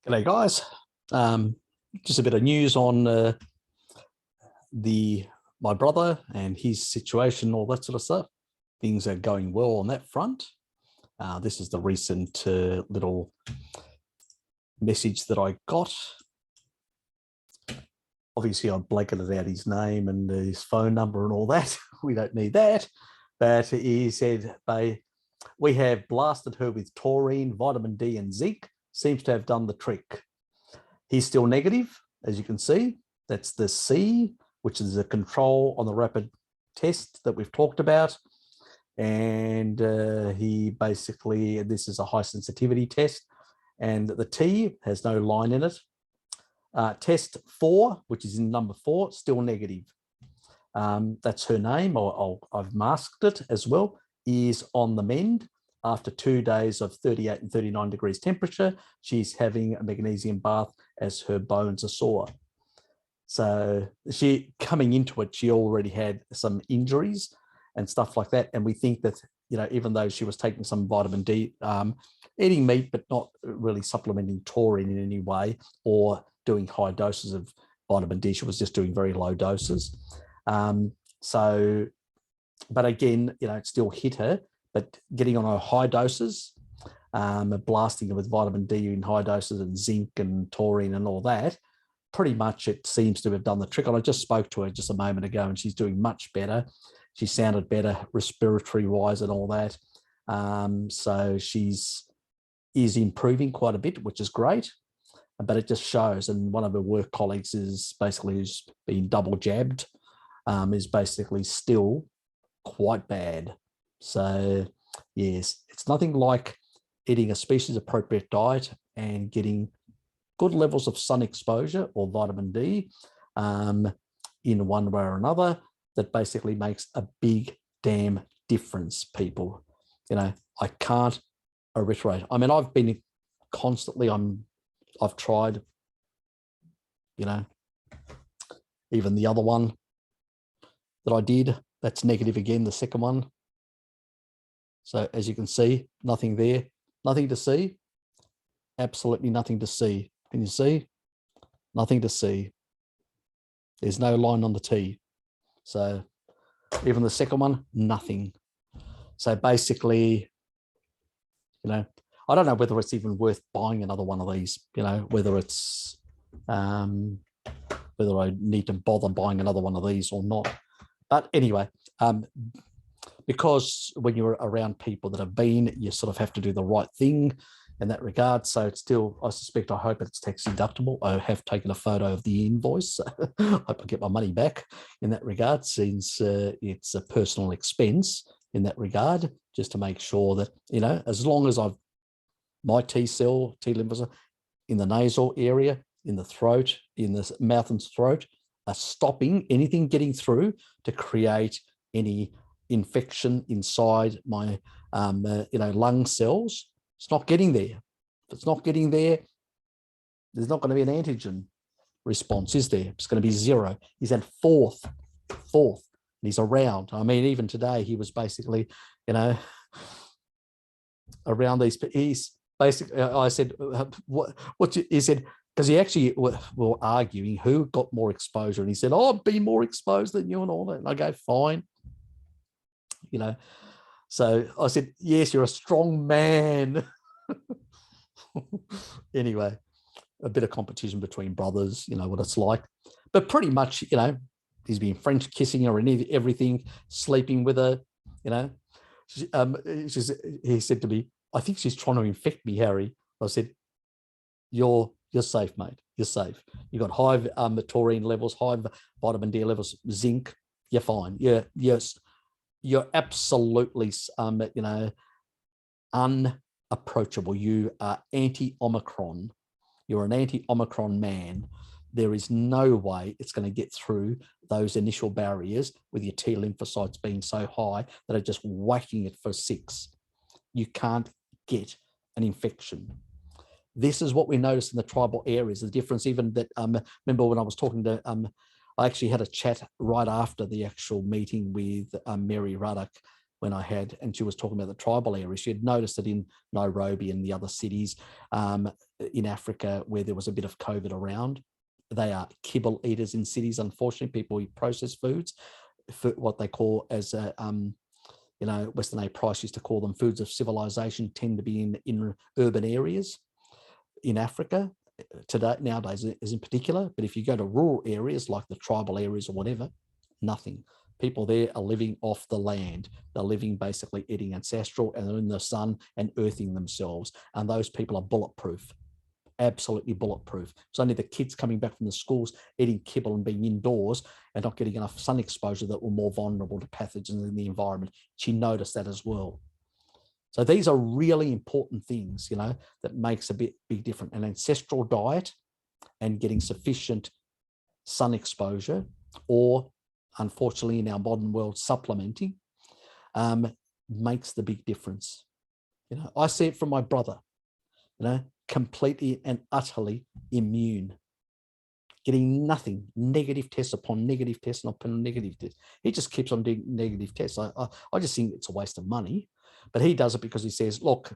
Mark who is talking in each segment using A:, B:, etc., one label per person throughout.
A: G'day guys. Just a bit of news on my brother and his situation, all that sort of stuff. Things are going well on that front. This is the recent little message that I got. Obviously, I blanketed out his name and his phone number and all that. We don't need that. But he said, we have blasted her with taurine, vitamin D and zinc. Seems to have done the trick. He's still negative, as you can see. That's the C, which is the control on the rapid test that we've talked about. And he basically, this is a high sensitivity test. And the T has no line in it. Test 4, which is in number 4, still negative. That's her name. I've masked it as well. Is on the mend. After 2 days of 38 and 39 degrees temperature, she's having a magnesium bath as her bones are sore. So she coming into it, she already had some injuries and stuff like that. And we think that, even though she was taking some vitamin D, eating meat, but not really supplementing taurine in any way or doing high doses of vitamin D, she was just doing very low doses. But again, it still hit her. But getting on her high doses, blasting her with vitamin D in high doses and zinc and taurine and all that, pretty much it seems to have done the trick. And I just spoke to her just a moment ago and she's doing much better. She sounded better respiratory wise and all that. So is improving quite a bit, which is great. But it just shows, and one of her work colleagues is basically who's been double jabbed, is basically still quite bad. So yes, it's nothing like eating a species appropriate diet and getting good levels of sun exposure or vitamin D in one way or another that basically makes a big damn difference, people. I can't reiterate. I mean, I've been constantly, I've tried, even the other one that I did, that's negative again, the second one. So as you can see, nothing there, nothing to see, absolutely nothing to see. Can you see? Nothing to see. There's no line on the T. So even the second one, nothing. So basically, I don't know whether it's even worth buying another one of these, whether it's, whether I need to bother buying another one of these or not. But anyway, because when you're around people that have been, you sort of have to do the right thing in that regard. So it's still, I hope it's tax deductible. I have taken a photo of the invoice. So I hope I get my money back in that regard, since it's a personal expense in that regard, just to make sure that, as long as my T lymphocyte in the nasal area, in the throat, in the mouth and throat, are stopping anything getting through to create any infection inside my lung cells. It's not getting there. If it's not getting there, there's not going to be an antigen response, is there? It's going to be 0. He's at fourth, and he's around. I mean, even today he was basically, around these. He's basically, I said, he said, because he actually were arguing who got more exposure, and he said, I've been more exposed than you and all that. And I go, fine. So I said, yes, you're a strong man. Anyway, a bit of competition between brothers, what it's like. But pretty much, he's been French kissing her and everything, sleeping with her, he said to me, I think she's trying to infect me, Harry. I said, you're safe, mate. You're safe. You've got high taurine levels, high vitamin D levels, zinc. You're fine. You're absolutely, unapproachable. You are anti-Omicron. You're an anti-Omicron man. There is no way it's going to get through those initial barriers with your T lymphocytes being so high that are just whacking it for 6. You can't get an infection. This is what we noticed in the tribal areas, the difference even that, remember when I was talking to, I actually had a chat right after the actual meeting with Mary Ruddock when I had, and she was talking about the tribal areas. She had noticed that in Nairobi and the other cities in Africa where there was a bit of COVID around, they are kibble eaters in cities. Unfortunately, people eat processed foods, for what they call as Western A. Price used to call them foods of civilization, tend to be in urban areas in Africa today, nowadays is in particular. But if you go to rural areas like the tribal areas or whatever, nothing. People there are living off the land. They're living basically eating ancestral and they're in the sun and earthing themselves. And those people are bulletproof, absolutely bulletproof. It's only the kids coming back from the schools eating kibble and being indoors and not getting enough sun exposure that were more vulnerable to pathogens in the environment. She noticed that as well. So these are really important things, that makes a big difference. An ancestral diet and getting sufficient sun exposure, or unfortunately in our modern world, supplementing, makes the big difference. I see it from my brother, completely and utterly immune, getting nothing, negative tests upon negative tests and upon negative tests. He just keeps on doing negative tests. I just think it's a waste of money, but he does it because he says, look,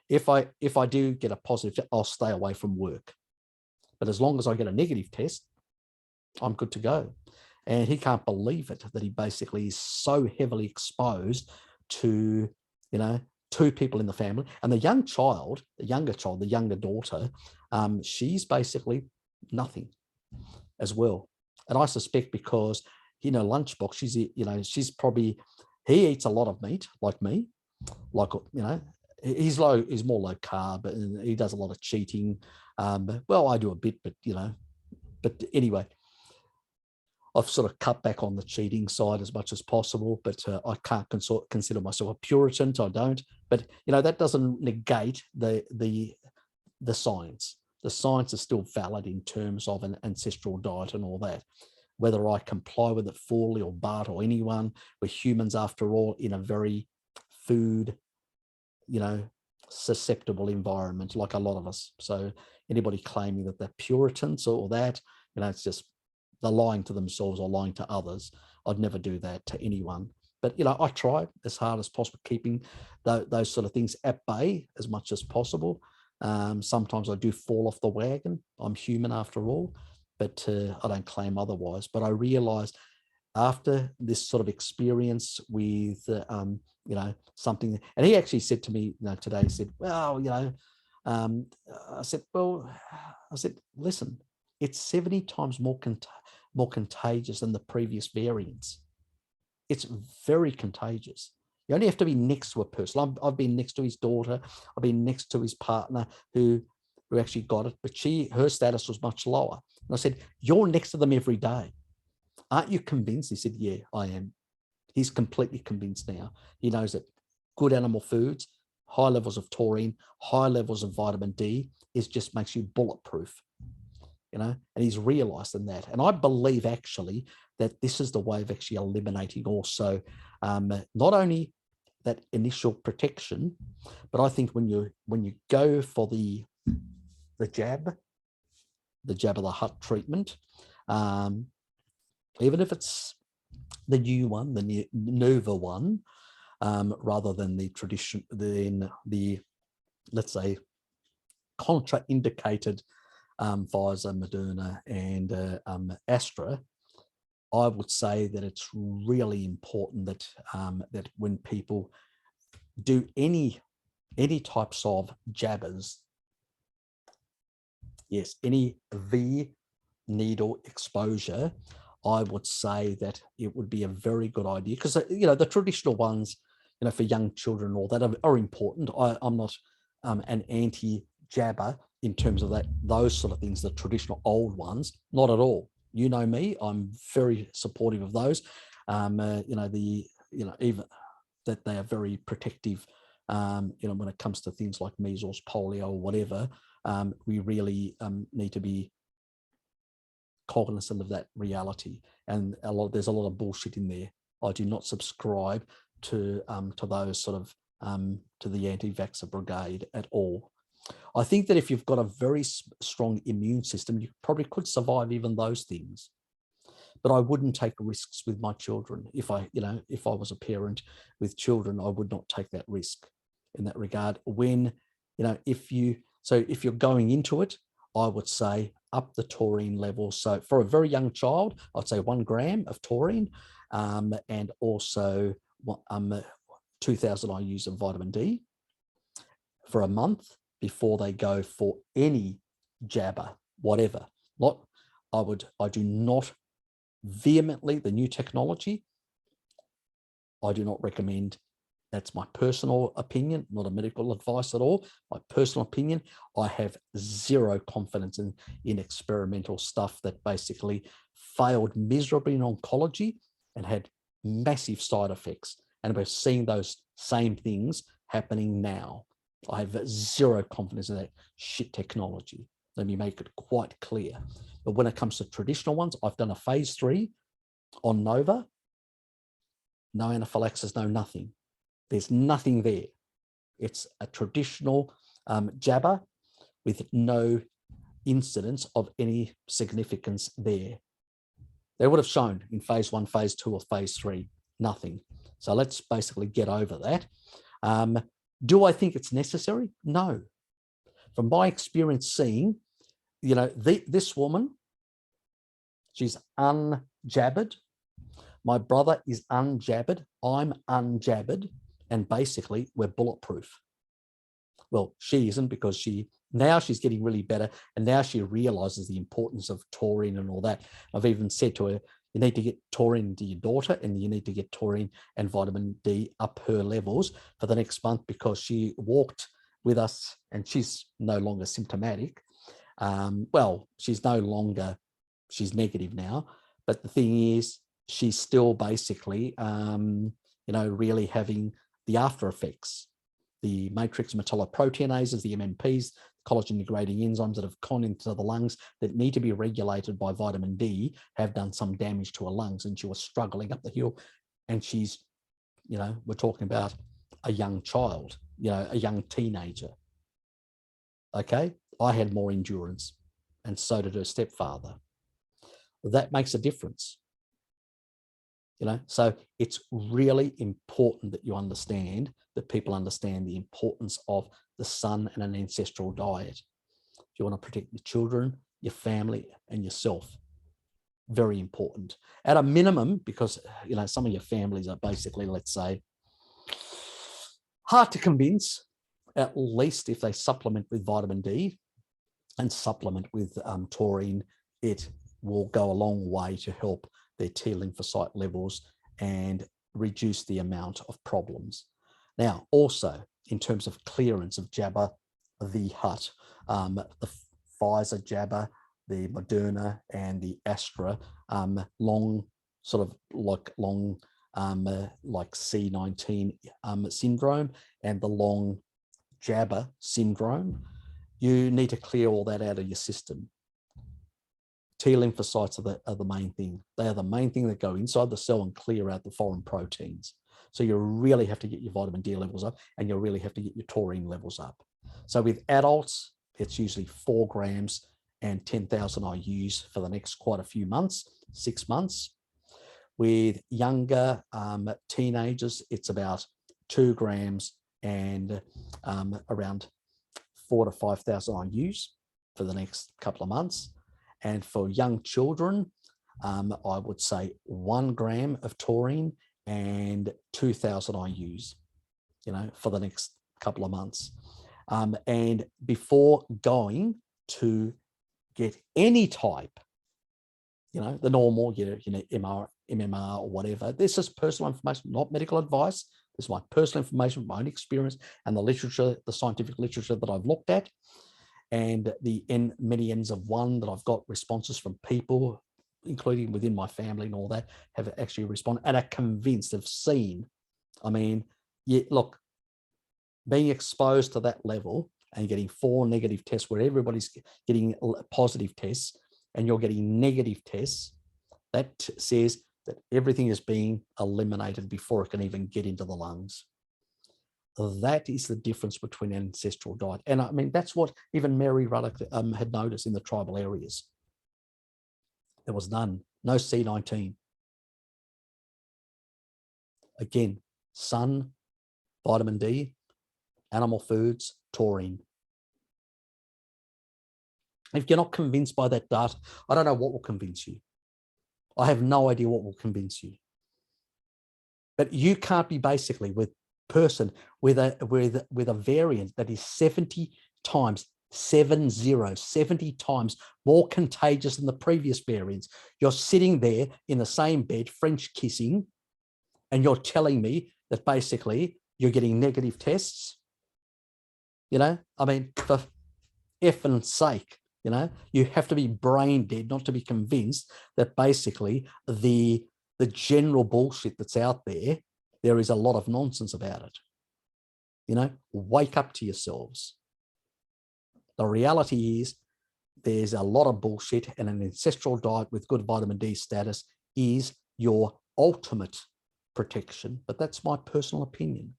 A: if I do get a positive, I'll stay away from work. But as long as I get a negative test, I'm good to go. And he can't believe it that he basically is so heavily exposed to, two people in the family. And the younger daughter, she's basically nothing as well. And I suspect because, lunchbox, she's probably, he eats a lot of meat like me, he's more low carb and he does a lot of cheating. Well, I do a bit, but anyway, I've sort of cut back on the cheating side as much as possible, but I can't consider myself a Puritan, so I don't. But, that doesn't negate the science. The science is still valid in terms of an ancestral diet and all that. Whether I comply with it fully or Bart or anyone, we're humans after all in a very food, susceptible environment, like a lot of us. So anybody claiming that they're Puritans or that, it's just, they're lying to themselves or lying to others. I'd never do that to anyone. But, I try as hard as possible, keeping those sort of things at bay as much as possible. Sometimes I do fall off the wagon. I'm human after all, but I don't claim otherwise. But I realized after this sort of experience with, something, and he actually said to me, today, he said, well, I said, listen, it's 70 times more contagious than the previous variants. It's very contagious. You only have to be next to a person. I've been next to his daughter. I've been next to his partner who actually got it, but her status was much lower. And I said, you're next to them every day. Aren't you convinced? He said, yeah, I am. He's completely convinced now. He knows that good animal foods, high levels of taurine, high levels of vitamin D just makes you bulletproof. And he's realized in that. And I believe actually that this is the way of actually eliminating also not only that initial protection, but I think when you go for the jab of the hut treatment, even if it's the new one, the Nova one, rather than the tradition, let's say, contraindicated Pfizer, Moderna, and Astra, I would say that it's really important that that when people do any types of jabbers, yes, any V needle exposure, I would say that it would be a very good idea, because the traditional ones, for young children and all that are important. I'm not an anti-jabber in terms of those sort of things, the traditional old ones, not at all. You know me, I'm very supportive of those. Even that they are very protective. When it comes to things like measles, polio, or whatever, we really need to be cognizant of that reality. And there's a lot of bullshit in there. I do not subscribe to those sort of to the anti-vaxxer brigade at all. I think that if you've got a very strong immune system, you probably could survive even those things. but I wouldn't take risks with my children. If I was a parent with children, I would not take that risk in that regard. When, if you're going into it, I would say up the taurine level. So for a very young child, I'd say 1 gram of taurine, and also 2,000 IUs of vitamin D for a month before they go for any jabber, whatever. I do not vehemently, the new technology, I do not recommend. That's my personal opinion, not a medical advice at all. My personal opinion, I have zero confidence in experimental stuff that basically failed miserably in oncology and had massive side effects. And we're seeing those same things happening now. I have zero confidence in that shit technology. Let me make it quite clear. But when it comes to traditional ones, I've done a phase 3 on Nova. No anaphylaxis, no nothing. There's nothing there. It's a traditional jabber with no incidence of any significance there. They would have shown in phase 1, phase 2, or phase 3, nothing. So let's basically get over that. Do I think it's necessary? No. From my experience seeing, this woman, she's unjabbered. My brother is unjabbered. I'm unjabbered. And basically, we're bulletproof. Well, she isn't, because now she's getting really better. And now she realizes the importance of taurine and all that. I've even said to her, you need to get taurine to your daughter, and you need to get taurine and vitamin D up her levels for the next month, because she walked with us and she's no longer symptomatic. Well, she's negative now. But the thing is, she's still basically, really having the after effects, the matrix metalloproteinases, the MMPs, collagen degrading enzymes that have gone into the lungs that need to be regulated by vitamin D have done some damage to her lungs, and she was struggling up the hill. And she's, we're talking about a young child, a young teenager. Okay, I had more endurance, and so did her stepfather. That makes a difference. So it's really important that you understand, that people understand the importance of the sun and an ancestral diet. If you want to protect your children, your family, and yourself, very important. At a minimum, because, some of your families are basically, let's say, hard to convince, at least if they supplement with vitamin D and supplement with taurine, it will go a long way to help their T lymphocyte levels and reduce the amount of problems. Now, also in terms of clearance of jabber, the HUT, the Pfizer jabber, the Moderna, and the Astra, long C19 syndrome, and the long jabber syndrome, you need to clear all that out of your system. T lymphocytes are the main thing. They are the main thing that go inside the cell and clear out the foreign proteins. So you really have to get your vitamin D levels up, and you really have to get your taurine levels up. So with adults, it's usually 4 grams and 10,000 IUs for the next quite a few months, 6 months. With younger teenagers, it's about 2 grams and around 4,000 to 5,000 IUs for the next couple of months. And for young children, I would say 1 gram of taurine and 2,000 IUs, for the next couple of months. And before going to get any type, the normal, MMR or whatever, this is personal information, not medical advice. This is my personal information, my own experience, and the literature, the scientific literature that I've looked at. And the many N's of 1 that I've got responses from people, including within my family and all that, have actually responded and are convinced, have seen. I mean, look, being exposed to that level and getting 4 negative tests where everybody's getting positive tests and you're getting negative tests, that says that everything is being eliminated before it can even get into the lungs. That is the difference between ancestral diet. And I mean, that's what even Mary Ruddock had noticed in the tribal areas. There was none no C19. Again, sun, vitamin D, animal foods, taurine. If you're not convinced by that data, I don't know what will convince you. I have no idea what will convince you. But you can't be basically with person with a variant that is 70 times 70 times more contagious than the previous variants. You're sitting there in the same bed, French kissing, and you're telling me that basically you're getting negative tests. You know, I mean, for effing sake, you know, you have to be brain dead not to be convinced that basically the general bullshit that's out there, there is a lot of nonsense about it. You know, wake up to yourselves. The reality is there's a lot of bullshit, and an ancestral diet with good vitamin D status is your ultimate protection. But that's my personal opinion.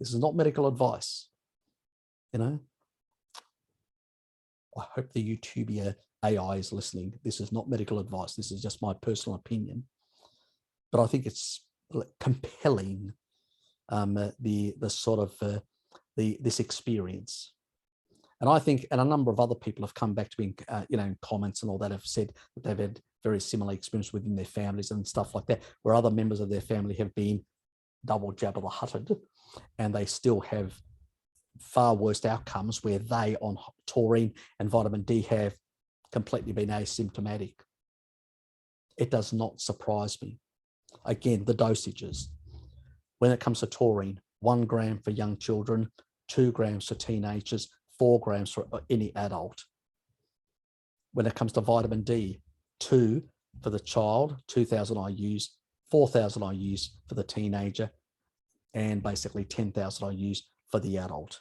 A: This is not medical advice. You know, I hope the YouTube AI is listening. This is not medical advice. This is just my personal opinion. But I think it's compelling, the sort of this experience. And I think, and a number of other people have come back to me, you know, in comments and all that, have said that they've had very similar experience within their families and stuff like that, where other members of their family have been double Jabba the Hutted, and they still have far worse outcomes where they on taurine and vitamin D have completely been asymptomatic. It does not surprise me. Again, the dosages. When it comes to taurine, 1 gram for young children, 2 grams for teenagers, 4 grams for any adult. When it comes to vitamin D, 2 for the child, 2,000 IUs, 4,000 IUs for the teenager, and basically 10,000 IUs for the adult,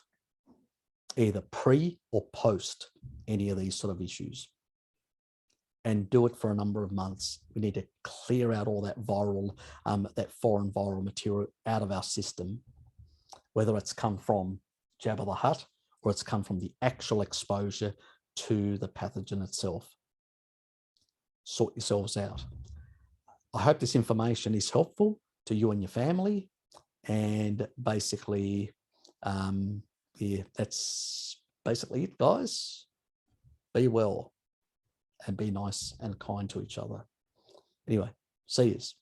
A: either pre or post any of these sort of issues. And do it for a number of months. We need to clear out all that viral, that foreign viral material out of our system, whether it's come from Jabba the Hutt or it's come from the actual exposure to the pathogen itself. Sort yourselves out. I hope this information is helpful to you and your family. And basically, yeah, that's basically it, guys. Be well and be nice and kind to each other. Anyway, see yous.